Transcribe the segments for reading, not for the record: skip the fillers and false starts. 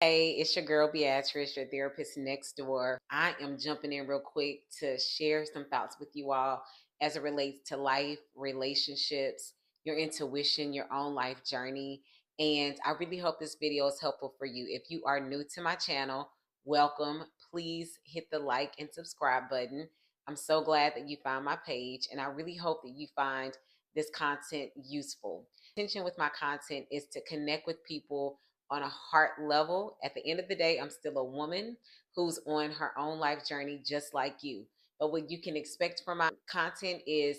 Hey, it's your girl Beatrice, your therapist next door. I am jumping in real quick to share some thoughts with you all as it relates to life, relationships, your intuition, your own life journey. And I really hope this video is helpful for you. If you are new to my channel, welcome. Please hit the like and subscribe button. I'm so glad that you found my page, and I really hope that you find this content useful. Intention with my content is to connect with people on a heart level. At the end of the day, I'm still a woman who's on her own life journey just like you. But what you can expect from my content is,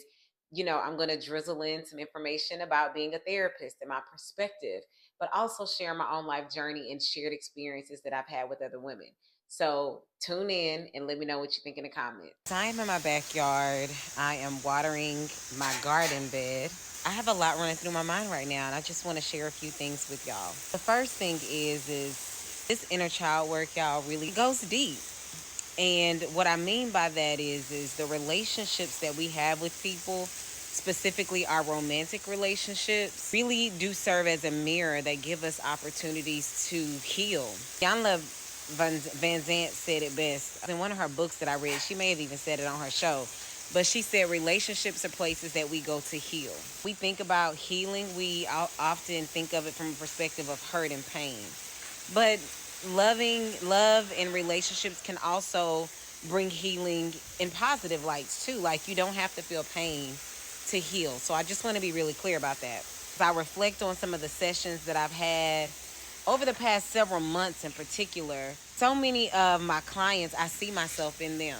I'm going to drizzle in some information about being a therapist and my perspective, but also share my own life journey and shared experiences that I've had with other women. So tune in and let me know what you think in the comments. I am in my backyard. I am watering my garden bed. I have a lot running through my mind right now, and I just want to share a few things with y'all. The first thing is this inner child work, y'all, really goes deep. And what I mean by that is the relationships that we have with people, specifically our romantic relationships, really do serve as a mirror that give us opportunities to heal. Jan Van Zant said it best in one of her books that I read. She may have even said it on her show. But she said relationships are places that we go to heal. We think about healing, we often think of it from a perspective of hurt and pain. But love and relationships can also bring healing in positive lights too. Like, you don't have to feel pain to heal. So I just want to be really clear about that. If I reflect on some of the sessions that I've had over the past several months in particular, so many of my clients, I see myself in them,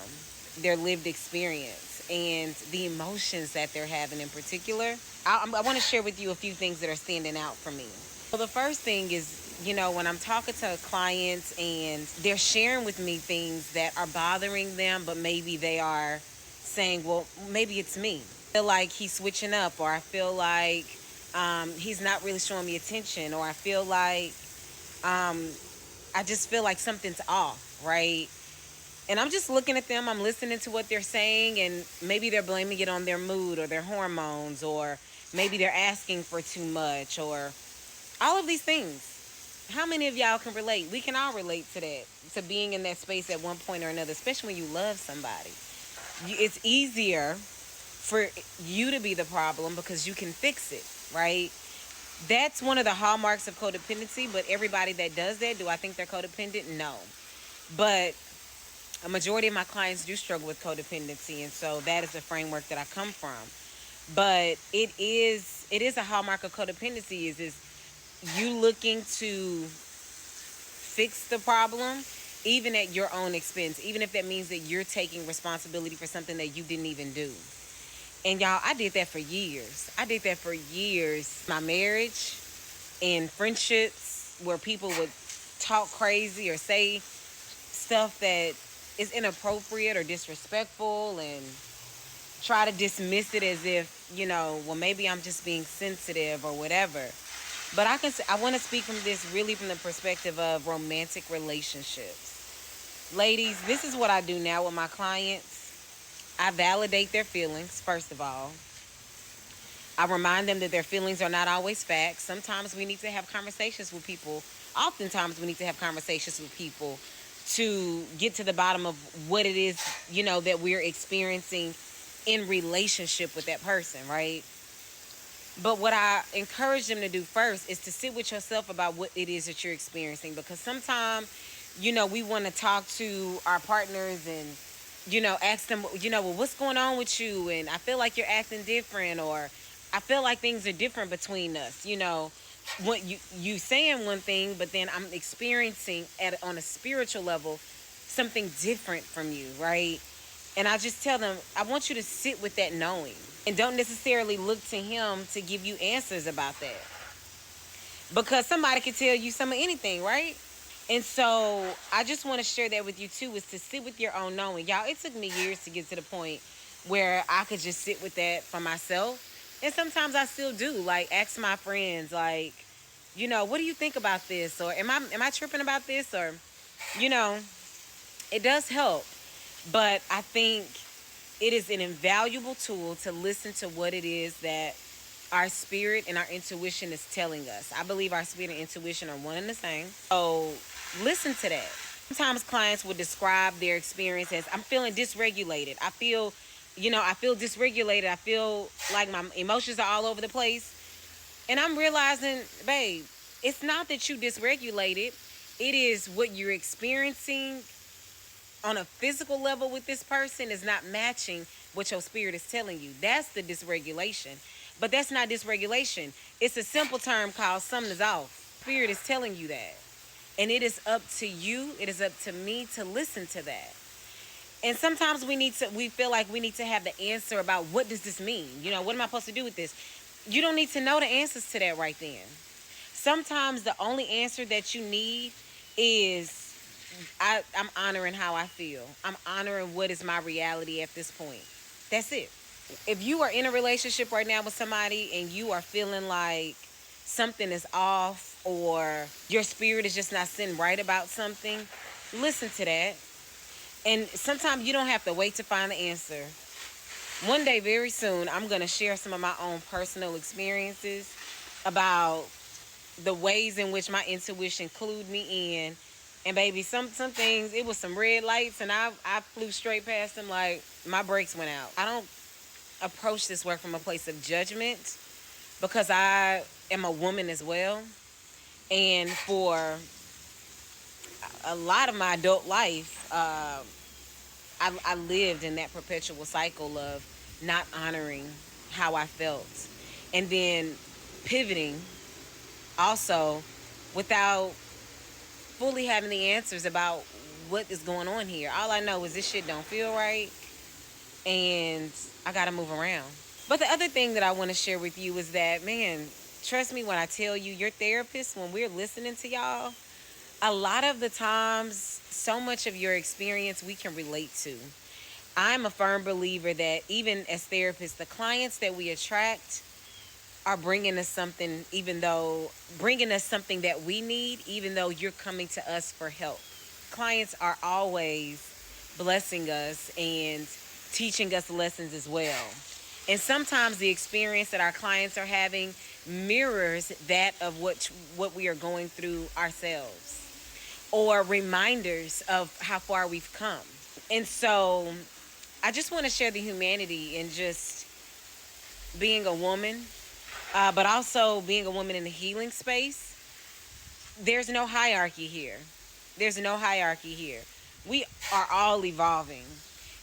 their lived experience and the emotions that they're having in particular. I want to share with you a few things that are standing out for me. So the first thing is, when I'm talking to clients and they're sharing with me things that are bothering them, but maybe they are saying, well, maybe it's me. I feel like he's switching up, or I feel like he's not really showing me attention, or I feel like I just feel like something's off, right? And I'm just looking at them, I'm listening to what they're saying, and maybe they're blaming it on their mood or their hormones, or maybe they're asking for too much, or all of these things. How many of y'all can relate? We can all relate to that, to being in that space at one point or another, especially when you love somebody. It's easier for you to be the problem because you can fix it, right? That's one of the hallmarks of codependency, but everybody that does that, do I think they're codependent? No. But a majority of my clients do struggle with codependency, and so that is the framework that I come from. But it is a hallmark of codependency is you looking to fix the problem, even at your own expense, even if that means that you're taking responsibility for something that you didn't even do. And y'all, I did that for years. My marriage and friendships where people would talk crazy or say stuff that is inappropriate or disrespectful and try to dismiss it as if, well, maybe I'm just being sensitive or whatever. But I want to speak from this really from the perspective of romantic relationships. Ladies, this is what I do now with my clients. I validate their feelings, first of all. I remind them that their feelings are not always facts. Sometimes we need to have conversations with people. Oftentimes we need to have conversations with people to get to the bottom of what it is, that we're experiencing in relationship with that person, right? But what I encourage them to do first is to sit with yourself about what it is that you're experiencing. Because sometimes, we want to talk to our partners and, ask them, well, what's going on with you? And I feel like you're acting different, or I feel like things are different between us. What you saying one thing, but then I'm experiencing on a spiritual level something different from you, right? And I just tell them, I want you to sit with that knowing, and don't necessarily look to him to give you answers about that, because somebody can tell you some of anything, right? And so I just want to share that with you too, is to sit with your own knowing. Y'all, it took me years to get to the point where I could just sit with that for myself. And sometimes I still do, like ask my friends, like, what do you think about this? Or am I tripping about this? Or, it does help. But I think it is an invaluable tool to listen to what it is that our spirit and our intuition is telling us. I believe our spirit and intuition are one and the same. So Listen to that. Sometimes clients will describe their experience as, I'm feeling dysregulated. I feel dysregulated. I feel like my emotions are all over the place. And I'm realizing, babe, it's not that you dysregulated. It is what you're experiencing on a physical level with this person is not matching what your spirit is telling you. That's the dysregulation. But that's not dysregulation. It's a simple term called something is off. Spirit is telling you that. And it is up to you, it is up to me to listen to that. And sometimes we feel like we need to have the answer about what does this mean? What am I supposed to do with this? You don't need to know the answers to that right then. Sometimes the only answer that you need is I'm honoring how I feel. I'm honoring what is my reality at this point. That's it. If you are in a relationship right now with somebody and you are feeling like something is off or your spirit is just not sitting right about something, listen to that. And sometimes you don't have to wait to find the answer. One day, very soon, I'm going to share some of my own personal experiences about the ways in which my intuition clued me in. And baby, some things, it was some red lights and I flew straight past them like my brakes went out. I don't approach this work from a place of judgment because I am a woman as well. And for a lot of my adult life, I lived in that perpetual cycle of not honoring how I felt. And then pivoting also without fully having the answers about what is going on here. All I know is this shit don't feel right and I gotta move around. But the other thing that I want to share with you is that, man, trust me when I tell you, your therapist, when we're listening to y'all, a lot of the times, so much of your experience we can relate to. I'm a firm believer that even as therapists, the clients that we attract are bringing us something, bringing us something that we need, even though you're coming to us for help. Clients are always blessing us and teaching us lessons as well. And sometimes the experience that our clients are having mirrors that of what we are going through ourselves, or reminders of how far we've come. And so I just want to share the humanity in just being a woman, but also being a woman in the healing space. There's no hierarchy here. There's no hierarchy here. We are all evolving.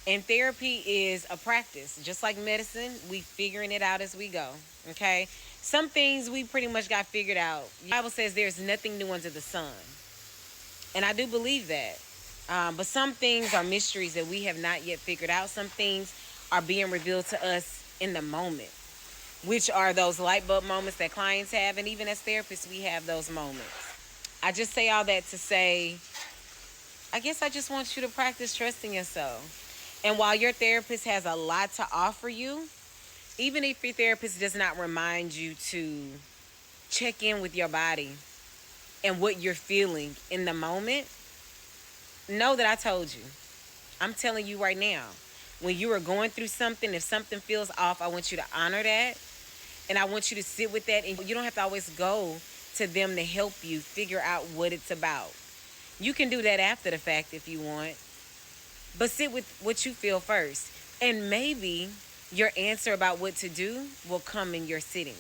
And therapy is a practice. Just like medicine, we figuring it out as we go. Okay? Some things we pretty much got figured out. The Bible says there's nothing new under the sun. And I do believe that. But some things are mysteries that we have not yet figured out. Some things are being revealed to us in the moment, which are those light bulb moments that clients have. And even as therapists, we have those moments. I just say all that to say, I guess I just want you to practice trusting yourself. And while your therapist has a lot to offer you, even if your therapist does not remind you to check in with your body and what you're feeling in the moment, know that I told you. I'm telling you right now, when you are going through something, if something feels off, I want you to honor that. And I want you to sit with that. And you don't have to always go to them to help you figure out what it's about. You can do that after the fact if you want. But sit with what you feel first. And maybe your answer about what to do will come in your sitting.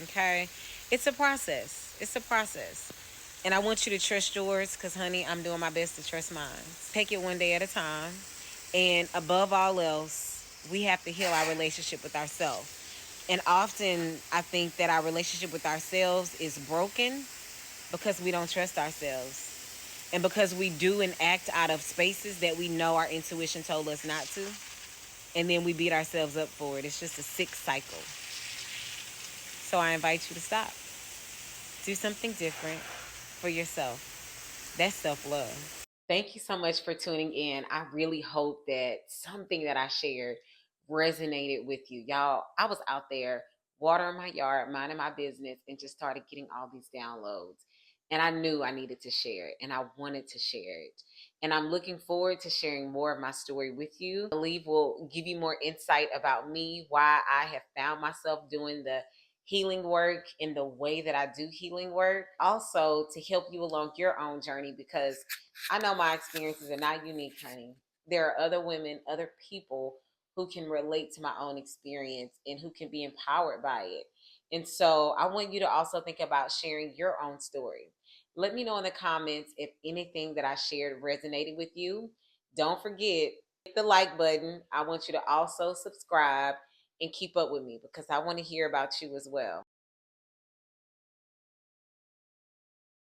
Okay? It's a process. It's a process. And I want you to trust yours because, honey, I'm doing my best to trust mine. Take it one day at a time. And above all else, we have to heal our relationship with ourselves. And often I think that our relationship with ourselves is broken because we don't trust ourselves. And because we do and act out of spaces that we know our intuition told us not to. And then we beat ourselves up for it. It's just a sick cycle. So I invite you to stop. Do something different for yourself. That's self-love. Thank you so much for tuning in. I really hope that something that I shared resonated with you. Y'all, I was out there watering my yard, minding my business, and just started getting all these downloads. And I knew I needed to share it, and I wanted to share it. And I'm looking forward to sharing more of my story with you. I believe will give you more insight about me, why I have found myself doing the healing work and the way that I do healing work, also to help you along your own journey, because I know my experiences are not unique, honey. There are other women, other people who can relate to my own experience and who can be empowered by it. And so I want you to also think about sharing your own story. Let me know in the comments if anything that I shared resonated with you. Don't forget, hit the like button. I want you to also subscribe and keep up with me because I want to hear about you as well.